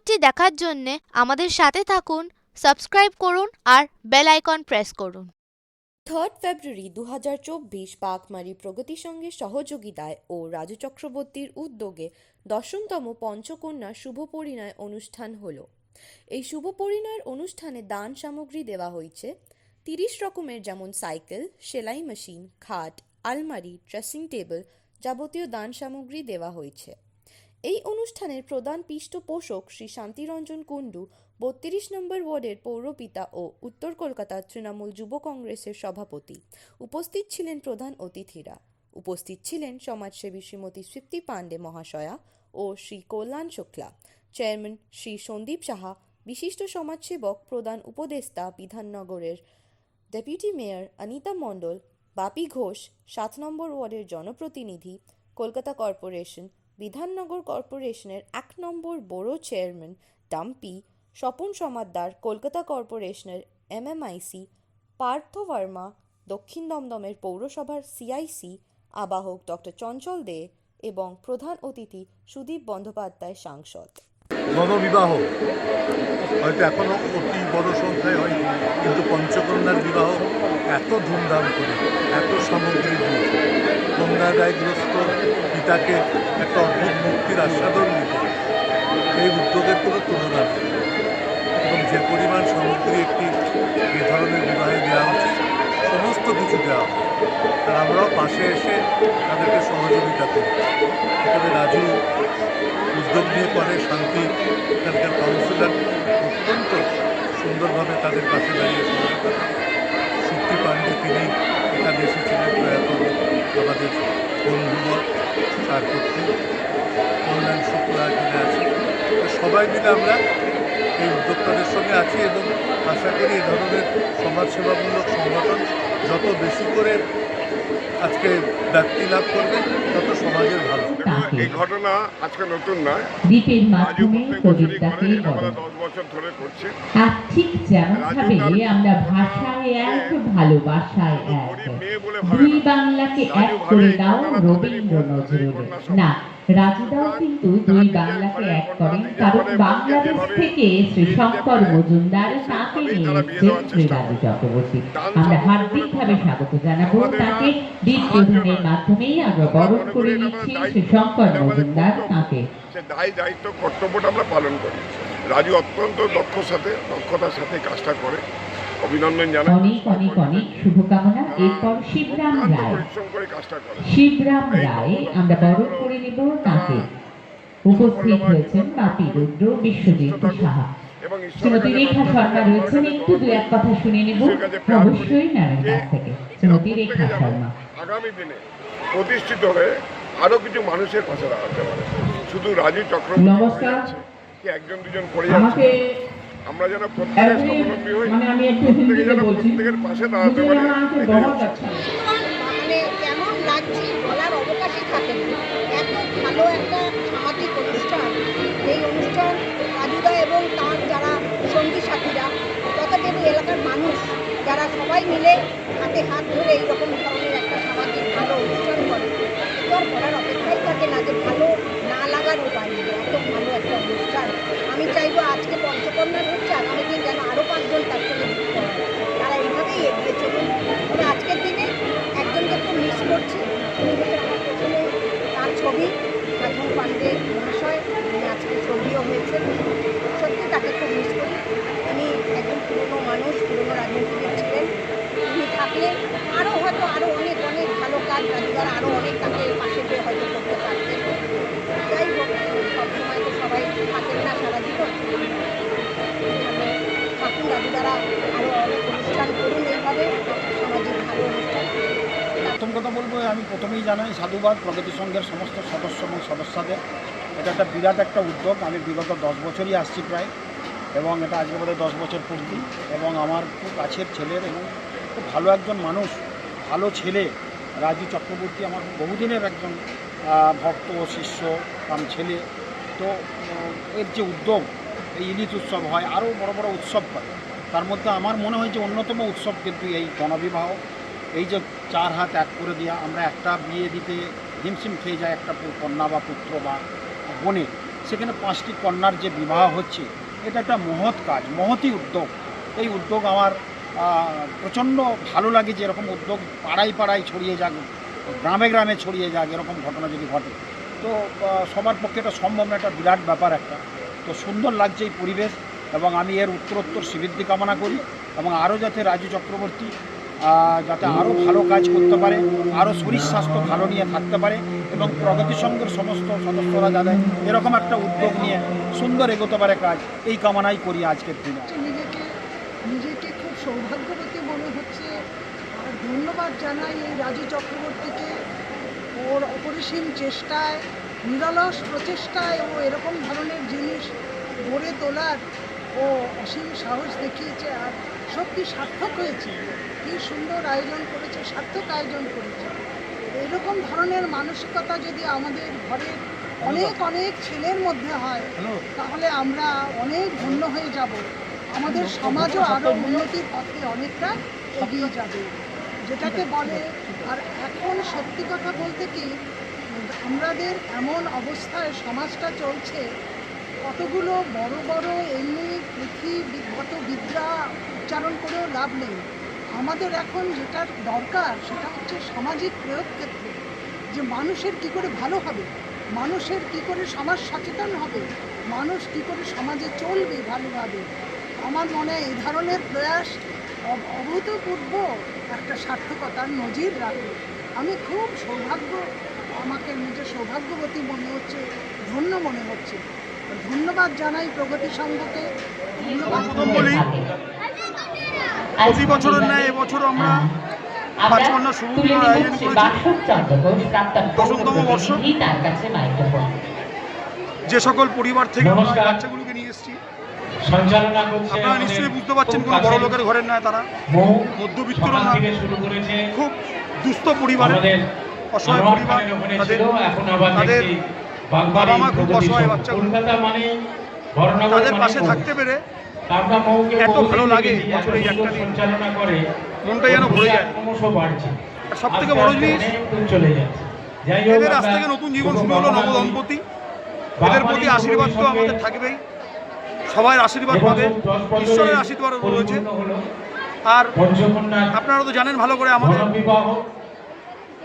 এপিসোডটি দেখার জন্য আমাদের সাথে থাকুন, সাবস্ক্রাইব করুন আর বেল আইকন প্রেস করুন। 3 ফেব্রুয়ারি 2024 পাকমারি প্রগতি সংঘের সহযোগিতায় ও রাজু চক্রবর্তীর উদ্যোগে 10তম পঞ্চকন্যা শুভ পরিণয় অনুষ্ঠান হলো। এই শুভ পরিণয়ের অনুষ্ঠানে দান সামগ্রী দেওয়া হয়েছে 30 রকমের, যেমন সাইকেল, সেলাই মেশিন, খাট, আলমারি, ড্রেসিং টেবিল যাবতীয় দান সামগ্রী দেওয়া হয়েছে। এই অনুষ্ঠানের প্রধান পৃষ্ঠপোষক শ্রী শান্তিরঞ্জন কুণ্ডু, 32 নম্বর ওয়ার্ডের পৌরপিতা ও উত্তর কলকাতা তৃণমূল যুব কংগ্রেসের সভাপতি। উপস্থিত ছিলেন প্রধান অতিথিরা। উপস্থিত ছিলেন সমাজসেবী শ্রীমতী তৃপ্তি পাণ্ডে মহাশয়া ও শ্রী কল্যাণ শুক্লা, চেয়ারম্যান শ্রী সন্দীপ সাহা, বিশিষ্ট সমাজসেবক প্রধান উপদেষ্টা বিধাননগরের ডেপুটি মেয়র অনিতা মণ্ডল, বাপি ঘোষ, 7 নম্বর ওয়ার্ডের জনপ্রতিনিধি, কলকাতা কর্পোরেশন, বিধাননগর কর্পোরেশনের 1 নম্বর বড়ো চেয়ারম্যান ডাম্পি, স্বপন সমাদ্দার, কলকাতা কর্পোরেশনের MMIC, পার্থ বর্মা, দক্ষিণ দমদমের পৌরসভার CIC, আবাহক ডক্টর চঞ্চল দে এবং প্রধান অতিথি সুদীপ বন্দ্যোপাধ্যায় সাংসদ। গণবিবাহ হয়তো এখনও অতি বড় সংখ্যায় হয়, কিন্তু পঞ্চকন্যার বিবাহ এত ধুমধাম করে, এত সামগ্রী দিয়ে কন্যাদায়গ্রস্ত পিতাকে একটা অদ্ভুত মুক্তির আস্বাদন দিতে, এই উদ্যোগের কোনো তুলনা নেই। এবং যে পরিমাণ সামগ্রী একটি এ ধরনের বিবাহে দেওয়া উচিত, সমস্ত কিছু দেওয়া হয়। আর আমরাও পাশে এসে তাদেরকে সহযোগিতা করি। এখানে রাজু উদ্যোগ নিয়ে পরে শান্তি এখানকার কাউন্সিলর অত্যন্ত সুন্দরভাবে তাদের পাশে দাঁড়িয়ে সহযোগিতা করেন। তৃপ্তি পাণ্ডে তিনি এখানে এসেছিলেন প্রয়াত আমাদের বন্ধুবর তারপত্রী, কল্যাণ শুক্লা এখানে আছে। সবাই মিলে আমরা এই উদ্যোক্তাদের সঙ্গে আছি এবং আশা করি এই ধরনের সমাজসেবামূলক সংগঠন যত বেশি করে আজকে ব্যক্তি লাভ করবে তত সমাজের ভালো। এই ঘটনা আজকে নতুন নয়, দ্বীপের মাধ্যমে কবিতাকে 10 বছর ধরে করছে। আর ঠিক যেমনভাবে আমরা ভাষায় এক, ভালোবাসায় এক, দুই বাংলাকে এক করে দাও রবীন্দ্র নজরুল। না, রাজুদাও কিন্তু দুই বাংলাকে এক করেন, কারণ বাংলাদেশ থেকে শ্রী শঙ্কর মজুমদার তাকে নিয়ে এসেছেন শ্রী রাজু চক্রবর্তী। আমরা হার্দিকভাবে স্বাগত জানাবো তাকে। দ্বীপ প্রধানের মাধ্যমেই আমরা বরণ করে নিচ্ছি শ্রী শঙ্কর মজুমদার তাকে। সে দায়িত্ব কর্তব্যটা আমরা পালন করি। রাজু অত্যন্ত দক্ষতার সাথে কাজটা করে, অভিনন্দন জানাই। অনেক অনেক অনেক শুভকামনা। এরপর শিবরাম রায়, পরিশ্রম করে কাজটা করে। শিবরাম রায় আমরা বরণ করে নেব তাকে। উপস্থিত হয়েছেন বাপি রুদ্র, বিশ্বজিৎ সাহা, শ্রীমতী রেখা শর্মা রয়েছেন। একটু দু এক কথা শুনে নেব অবশ্যই ম্যামের কাছ থেকে। শ্রীমতী রেখা শর্মা। আগামী দিনে প্রতিষ্ঠিত হয়ে আরো কিছু মানুষের পাশে দাঁড়াতে পারে। শুধু রাজু চক্রবর্তী নমস্কার। কি একজন দুজন পড়ে যাচ্ছে, আমরা যেন প্রত্যেকের স্বাবলম্বী হই, প্রত্যেকে যেন প্রত্যেকের পাশে দাঁড়াতে পারি। মানে কেমন লাগছে বলার অবকাশই থাকে না। এত ভালো একটা সামাজিক অনুষ্ঠান, এই অনুষ্ঠান রাজুদা এবং তার যারা সঙ্গী সাথীরা তথা এলাকার মানুষ যারা সবাই মিলে হাতে হাত ধরে এইরকম ধরনের একটা সামাজিক ভালো অনুষ্ঠান করে, তো আর বলার অপেক্ষাই থাকে না যে ভালো না লাগার উপায় নেই। এত ভালো একটা অনুষ্ঠান। আমি চাইবো আজকে পঞ্চকন্যার হচ্ছে, আগামী দিন যেন আরও 5 জন তার সঙ্গে যুক্ত হয়, তারা এইভাবেই এগিয়ে চলুন। তবে আজকের দিনে একজনকে খুব মিস করছি, উনি হচ্ছে আমার প্রথমে তার ছবি মাধব পাণ্ডে মহাশয়, উনি আজকে ছবিও হয়েছেন। সত্যি তাকে খুব মিস করি। উনি একজন পুরনো মানুষ, পুরনো রাজনীতিবিদ ছিলেন। উনি থাকলে আরও হয়তো আরও অনেক অনেক ভালো কাজ রাজুদার আরও অনেক তাকে পাশে গিয়ে হয়তো করতে পারতেন। যাই হোক, সবসময় তো সবাই থাকেন না সারা জীবন। থাকুন রাজুদারা, আরও অনেক অনুষ্ঠান করুন এইভাবে সামাজিক ভালো অনুষ্ঠান। প্রথম কথা বলবো, আমি প্রথমেই জানাই সাধুবাদ প্রগতি সংঘের সমস্ত সদস্য এবং সদস্যদের। এটা একটা বিরাট একটা উদ্যোগ। আমি বিগত 10 বছরই আসছি প্রায়, এবং এটা আজকে বোধহয় 10 বছর পূর্তি। এবং আমার খুব কাছের ছেলের এবং খুব ভালো একজন মানুষ, ভালো ছেলে রাজু চক্রবর্তী আমার বহুদিনের একজন ভক্ত ও শিষ্য ছেলে। তো এর যে উদ্যোগ, এই ইলিশ উৎসব হয়, আরও বড় বড় উৎসব হয়, তার মধ্যে আমার মনে হয় যে অন্যতম উৎসব কিন্তু এই গণবিবাহ। এই যে 4 হাত এক করে দেওয়া, আমরা একটা বিয়ে দিতে হিমশিম খেয়ে যায় একটা কন্যা বা পুত্র বা বোনের, সেখানে 5টি কন্যার যে বিবাহ হচ্ছে, এটা একটা মহৎ কাজ, মহতী উদ্যোগ। এই উদ্যোগ আমার প্রচণ্ড ভালো লাগে যে এরকম উদ্যোগ পাড়ায় পাড়ায় ছড়িয়ে যাক, গ্রামে গ্রামে ছড়িয়ে যাক, এরকম ঘটনা যদি ঘটে। তো সবার পক্ষে এটা সম্ভব না, একটা বিরাট ব্যাপার একটা। তো সুন্দর লাগছে এই পরিবেশ, এবং আমি এর উত্তরোত্তর শ্রীবৃদ্ধি কামনা করি, এবং আরও যাতে রাজু চক্রবর্তী যাতে আরও ভালো কাজ করতে পারে, আরও শরীর স্বাস্থ্য ভালো নিয়ে থাকতে পারে, এবং প্রগতি সংঘের সমস্ত সদস্যরা যাতে এরকম একটা উদ্যোগ নিয়ে সুন্দর এগোতে পারে কাজ, এই কামনাই করি আজকের দিনে। নিজেকে খুব সৌভাগ্যবতী মনে হচ্ছে। আর ধন্যবাদ জানাই এই রাজু চক্রবর্তীকে, ওর অপরিসীম চেষ্টায়, নিরলস প্রচেষ্টায় ও এরকম ধরনের জিনিস গড়ে তোলার ও অসীম সাহস দেখিয়েছে, আর সত্যি সার্থক হয়েছে। কী সুন্দর আয়োজন করেছে, সার্থক আয়োজন করেছে। এরকম ধরনের মানসিকতা যদি আমাদের ঘরের অনেক অনেক ছেলের মধ্যে হয়, তাহলে আমরা অনেক ধন্য হয়ে যাব। আমাদের সমাজও আরও উন্নতির পথে অনেকটা এগিয়ে যাবে, যেটাকে বলে। আর এখন সত্যি কথা বলতে কি, আমাদের এমন অবস্থায় সমাজটা চলছে, কতগুলো বড় বড় এমনি পৃথিবীগত বিদ্যা উচ্চারণ করেও লাভ নেই। আমাদের এখন যেটার দরকার সেটা হচ্ছে সামাজিক প্রয়োগ ক্ষেত্রে, যে মানুষের কি করে ভালো হবে, মানুষের কি করে সমাজ সচেতন হবে, মানুষ কি করে সমাজে চলবে ভালোভাবে। আমার মনে হয় এই ধরনের প্রয়াস অভূতপূর্ব একটা সার্থকতার নজির রাখে। আমি খুব আমাকে নিজের সৌভাগ্যবতী মনে হচ্ছে, ধন্য মনে হচ্ছে। ধন্যবাদ জানাই প্রগতি সংঘকে, ধন্যবাদ। প্রতি বছরের ন্যায় এবছরও আমরা পাঁচকন্যা শুভ আয়োজন করেছি, 10তম বর্ষ। যে সকল পরিবার থেকে আমরা বাচ্চাগুলোকে নিয়ে এসেছি, আপনারা নিশ্চয়ই বুঝতে পারছেন কোনো বড় লোকের ঘরের নয়, তারা মধ্যবিত্তরা না, খুব দুস্থ পরিবারের, অসহায় পরিবার। তাদের বাবা মা খুব অসহায়, বাচ্চাগুলো তাদের পাশে থাকতে পেরে এত ভালো লাগে। বছরে এই একটা দিন মনটা যেন ভরে যায়। আর সব থেকে বড় জিনিস, এদের আজ থেকে নতুন জীবন শুরু হলো, নবদম্পতি। এদের প্রতি আশীর্বাদ তো আমাদের থাকবেই, সবাই আশীর্বাদ পাবে, ঈশ্বরের আশীর্বাদ রয়েছে। আর আপনারা তো জানেন ভালো করে, আমাদের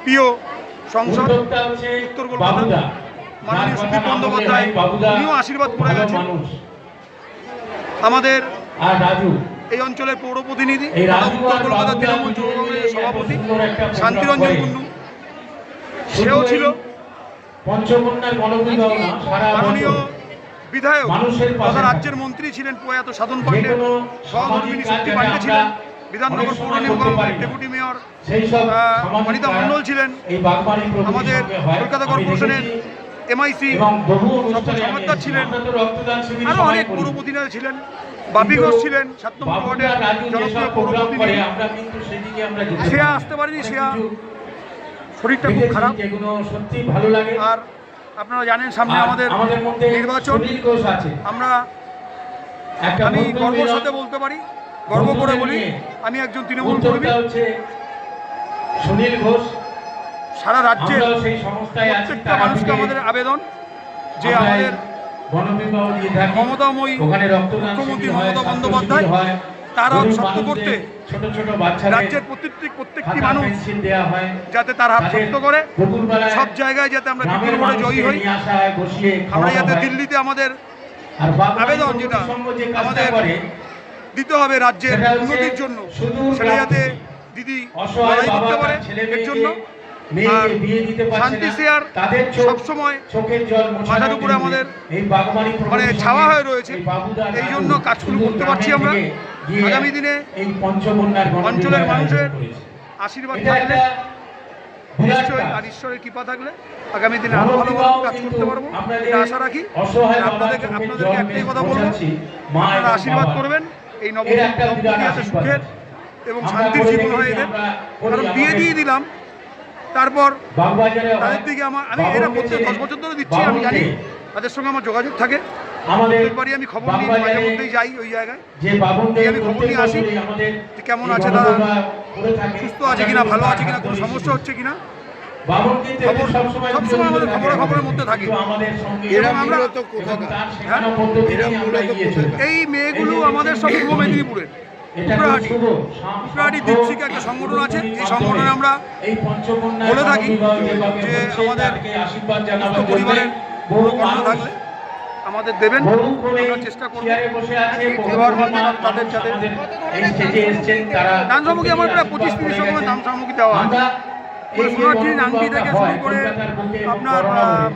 প্রিয় সংসদ উত্তর কলকাতা মাননীয় সুদীপ বন্দ্যোপাধ্যায়, উনিও আশীর্বাদ করে গেছেন। আমাদের এই অঞ্চলের পৌর প্রতিনিধি, উত্তর কলকাতা তৃণমূল যুব কংগ্রেসের সভাপতি শান্তিরঞ্জন কুন্ডু, সেও ছিল। মাননীয় বিধায়ক তথা রাজ্যের মন্ত্রী ছিলেন প্রয়াত সাধন পাণ্ডে, সহধর্মিনী শক্তি পাণ্ডে ছিলেন, বিধাননগর পৌর নিগমের ডেপুটি মেয়র অনিতা মণ্ডল ছিলেন, আমাদের কলকাতা কর্পোরেশনের MIC সমাজদার ছিলেন, আরও অনেক পৌর প্রতিনিধি ছিলেন। বাপি ঘোষ ছিলেন 7 নম্বর ওয়ার্ডের জনপ্রিয় পৌর প্রতিনিধি। শ্রেয়া আসতে পারেনি, শ্রেয়া শরীরটা খুব খারাপ। আর আপনারা জানেন সামনে আমাদের নির্বাচন। আমি গর্বের সাথে বলতে পারি, গর্ব করে বলি, আমি একজন তৃণমূল কর্মী। সারা রাজ্যের প্রত্যেকটা মানুষকে আমাদের আবেদন যে আমাদের মমতাময়ী মুখ্যমন্ত্রী মমতা বন্দ্যোপাধ্যায় তার শক্ত করতে রাজ্যের প্রত্যেকটি মানুষ যাতে তার হাত শক্ত করে, সব জায়গায় যাতে আমরা বিপুল ভোটে জয়ী হই। আমরা যাতে দিল্লিতে আমাদের আবেদন যেটা আমাদের দিতে হবে রাজ্যের উন্নতির জন্য, সেটা যাতে দিদি লড়াই করতে পারে এর জন্য। আর শান্তি শেয়ার সবসময় মাথার উপরে আমাদের মানে ছাওয়া হয়ে রয়েছে, এই জন্য কাজগুলো করতে পারছি আমরা। আগামী দিনে অঞ্চলের মানুষের আশীর্বাদ থাকলে নিশ্চয়ই, আর ঈশ্বরের কৃপা থাকলে আগামী দিনে আরো ভালো ভালো কাজ করতে পারবো, এটা আশা রাখি। আপনাদেরকে একটাই কথা বলবো, আপনারা আশীর্বাদ করবেন এই নবদম্পতি যাতে সুখের এবং শান্তির জীবন হয় এদের। কারণ বিয়ে দিয়ে দিলাম, তারপর তাদের দিকে আমি এরা প্রত্যেক 10 বছর ধরে দিচ্ছি, আমি জানি তাদের সঙ্গে আমার যোগাযোগ থাকে। প্রত্যেকবারই আমি খবর নিই, মাঝে মধ্যেই যাই ওই জায়গায়, আমি খবর নিয়ে আসি যে কেমন আছে তারা, সুস্থ আছে কিনা, ভালো আছে কিনা, কোনো সমস্যা হচ্ছে কিনা। সবসময় আমাদের খবরের মধ্যে থাকে। এবং আমরা এই মেয়েগুলো আমাদের সব পূর্ব মেদিনীপুরের কুকরাহাটি দীপশিকা একটা সংগঠন আছে। এই সংগঠনে আমরা বলে থাকি যে আমাদের পরিবারের কোনো কর্ম থাকলে আমাদের দেবেন, আমরা চেষ্টা করবো এবার তাদের সাথে দান সামগ্রী আমার প্রায় 25-30 রকমের দান সামগ্রী দেওয়া আছে। সোনার আংটি থেকে শুরু করে আপনার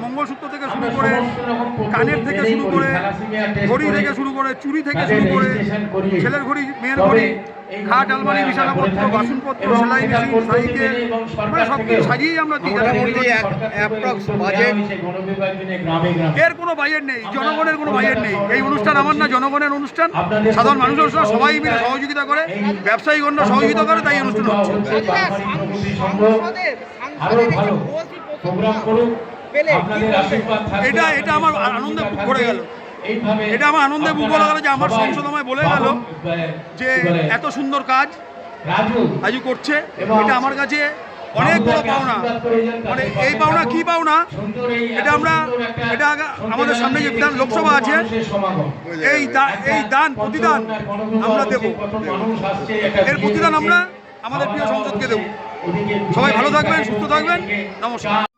মঙ্গলসূত্র থেকে শুরু করে কানের থেকে শুরু করে ঘড়ি থেকে শুরু করে চুড়ি থেকে শুরু করে ছেলের ঘড়ি মেয়ের ঘড়ি খাট আলমারি বিছানাপত্র বাসনপত্র সেলাই মেশিন সাইকেল মানে সব কিছু সাজিয়েই আমরা দিই। এর কোনো বাজেট নেই, জনগণের কোনো বাজেট নেই। এই অনুষ্ঠান আমার না, জনগণের অনুষ্ঠান। সাধারণ মানুষের সবাই মিলে সহযোগিতা করে, ব্যবসায়ীগণরা সহযোগিতা করে, তাই অনুষ্ঠান হচ্ছে। এটা আমার আনন্দে বুক ভরে গেল। এটা আমার আনন্দে বুক ভরে গেল যে আমার সংসদ আমায় বলে গেল যে এত সুন্দর কাজ রাজু করছে। এটা আমার কাছে অনেক বড় পাওনা। মানে এই পাওনা কি পাওনা, এটা আমাদের সামনে যে বিধান লোকসভা আছে, এই দান প্রতিদান আমরা দেব। এর প্রতিদান আমরা আমাদের প্রিয় সংসদকে দেব। সবাই ভালো থাকবেন, সুস্থ থাকবেন। নমস্কার।